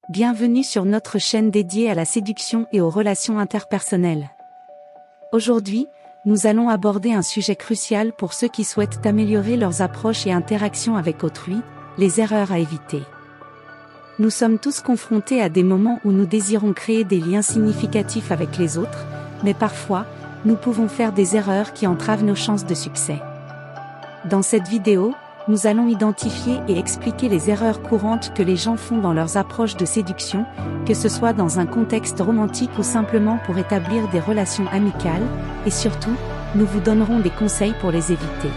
Bienvenue sur notre chaîne dédiée à la séduction et aux relations interpersonnelles. Aujourd'hui, nous allons aborder un sujet crucial pour ceux qui souhaitent améliorer leurs approches et interactions avec autrui, les erreurs à éviter. Nous sommes tous confrontés à des moments où nous désirons créer des liens significatifs avec les autres, mais parfois, nous pouvons faire des erreurs qui entravent nos chances de succès. Dans cette vidéo, nous allons identifier et expliquer les erreurs courantes que les gens font dans leurs approches de séduction, que ce soit dans un contexte romantique ou simplement pour établir des relations amicales, et surtout, nous vous donnerons des conseils pour les éviter.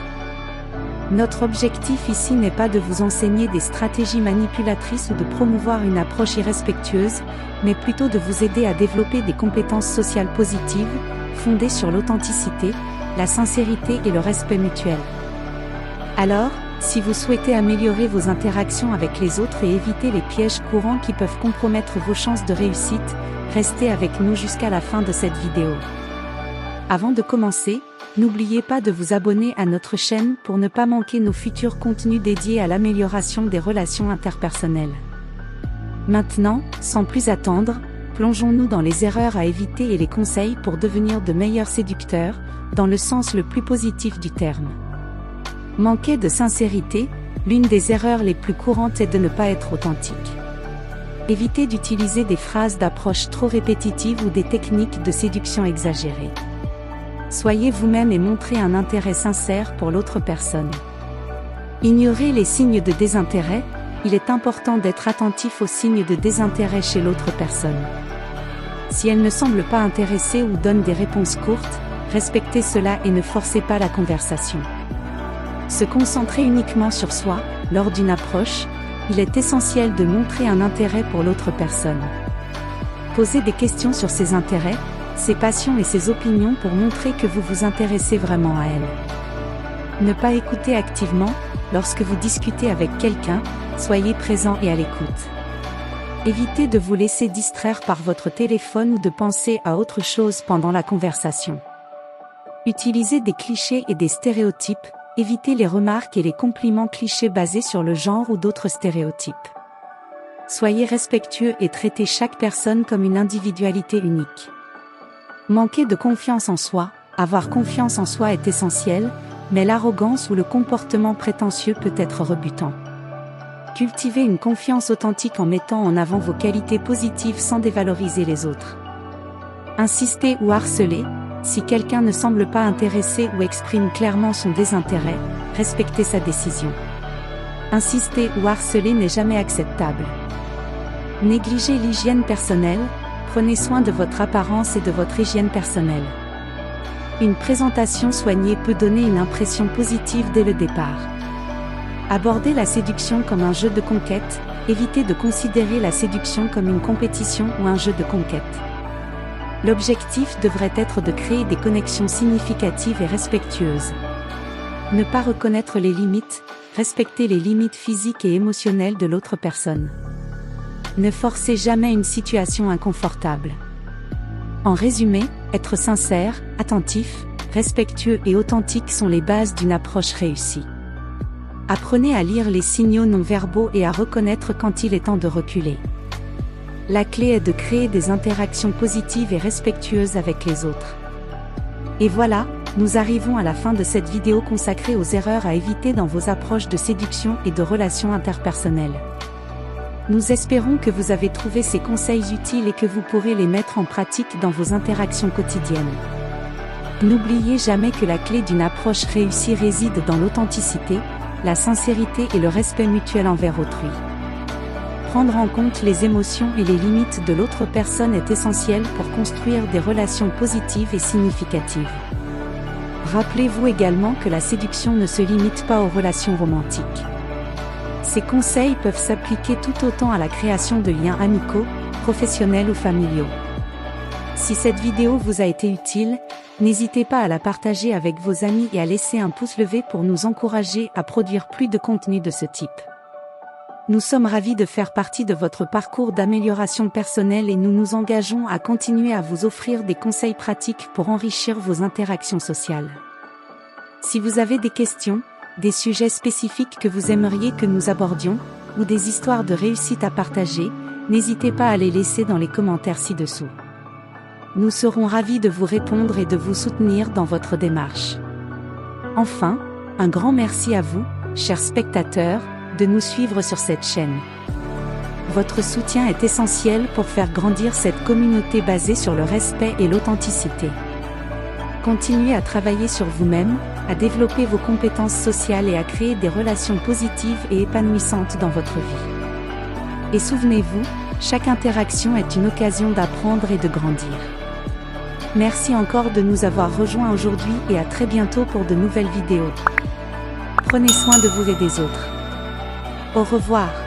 Notre objectif ici n'est pas de vous enseigner des stratégies manipulatrices ou de promouvoir une approche irrespectueuse, mais plutôt de vous aider à développer des compétences sociales positives, fondées sur l'authenticité, la sincérité et le respect mutuel. Alors, si vous souhaitez améliorer vos interactions avec les autres et éviter les pièges courants qui peuvent compromettre vos chances de réussite, restez avec nous jusqu'à la fin de cette vidéo. Avant de commencer, n'oubliez pas de vous abonner à notre chaîne pour ne pas manquer nos futurs contenus dédiés à l'amélioration des relations interpersonnelles. Maintenant, sans plus attendre, plongeons-nous dans les erreurs à éviter et les conseils pour devenir de meilleurs séducteurs, dans le sens le plus positif du terme. Manquer de sincérité, l'une des erreurs les plus courantes est de ne pas être authentique. Évitez d'utiliser des phrases d'approche trop répétitives ou des techniques de séduction exagérées. Soyez vous-même et montrez un intérêt sincère pour l'autre personne. Ignorez les signes de désintérêt, il est important d'être attentif aux signes de désintérêt chez l'autre personne. Si elle ne semble pas intéressée ou donne des réponses courtes, respectez cela et ne forcez pas la conversation. Se concentrer uniquement sur soi, lors d'une approche, il est essentiel de montrer un intérêt pour l'autre personne. Posez des questions sur ses intérêts, ses passions et ses opinions pour montrer que vous vous intéressez vraiment à elle. Ne pas écouter activement, lorsque vous discutez avec quelqu'un, soyez présent et à l'écoute. Évitez de vous laisser distraire par votre téléphone ou de penser à autre chose pendant la conversation. Utilisez des clichés et des stéréotypes. Évitez les remarques et les compliments clichés basés sur le genre ou d'autres stéréotypes. Soyez respectueux et traitez chaque personne comme une individualité unique. Manquer de confiance en soi, avoir confiance en soi est essentiel, mais l'arrogance ou le comportement prétentieux peut être rebutant. Cultivez une confiance authentique en mettant en avant vos qualités positives sans dévaloriser les autres. Insistez ou harcelez. Si quelqu'un ne semble pas intéressé ou exprime clairement son désintérêt, respectez sa décision. Insister ou harceler n'est jamais acceptable. Négligez l'hygiène personnelle, prenez soin de votre apparence et de votre hygiène personnelle. Une présentation soignée peut donner une impression positive dès le départ. Abordez la séduction comme un jeu de conquête, évitez de considérer la séduction comme une compétition ou un jeu de conquête. L'objectif devrait être de créer des connexions significatives et respectueuses. Ne pas reconnaître les limites, respecter les limites physiques et émotionnelles de l'autre personne. Ne forcez jamais une situation inconfortable. En résumé, être sincère, attentif, respectueux et authentique sont les bases d'une approche réussie. Apprenez à lire les signaux non-verbaux et à reconnaître quand il est temps de reculer. La clé est de créer des interactions positives et respectueuses avec les autres. Et voilà, nous arrivons à la fin de cette vidéo consacrée aux erreurs à éviter dans vos approches de séduction et de relations interpersonnelles. Nous espérons que vous avez trouvé ces conseils utiles et que vous pourrez les mettre en pratique dans vos interactions quotidiennes. N'oubliez jamais que la clé d'une approche réussie réside dans l'authenticité, la sincérité et le respect mutuel envers autrui. Prendre en compte les émotions et les limites de l'autre personne est essentiel pour construire des relations positives et significatives. Rappelez-vous également que la séduction ne se limite pas aux relations romantiques. Ces conseils peuvent s'appliquer tout autant à la création de liens amicaux, professionnels ou familiaux. Si cette vidéo vous a été utile, n'hésitez pas à la partager avec vos amis et à laisser un pouce levé pour nous encourager à produire plus de contenu de ce type. Nous sommes ravis de faire partie de votre parcours d'amélioration personnelle et nous nous engageons à continuer à vous offrir des conseils pratiques pour enrichir vos interactions sociales. Si vous avez des questions, des sujets spécifiques que vous aimeriez que nous abordions, ou des histoires de réussite à partager, n'hésitez pas à les laisser dans les commentaires ci-dessous. Nous serons ravis de vous répondre et de vous soutenir dans votre démarche. Enfin, un grand merci à vous, chers spectateurs, de nous suivre sur cette chaîne. Votre soutien est essentiel pour faire grandir cette communauté basée sur le respect et l'authenticité. Continuez à travailler sur vous-même, à développer vos compétences sociales et à créer des relations positives et épanouissantes dans votre vie. Et souvenez-vous, chaque interaction est une occasion d'apprendre et de grandir. Merci encore de nous avoir rejoints aujourd'hui et à très bientôt pour de nouvelles vidéos. Prenez soin de vous et des autres. Au revoir.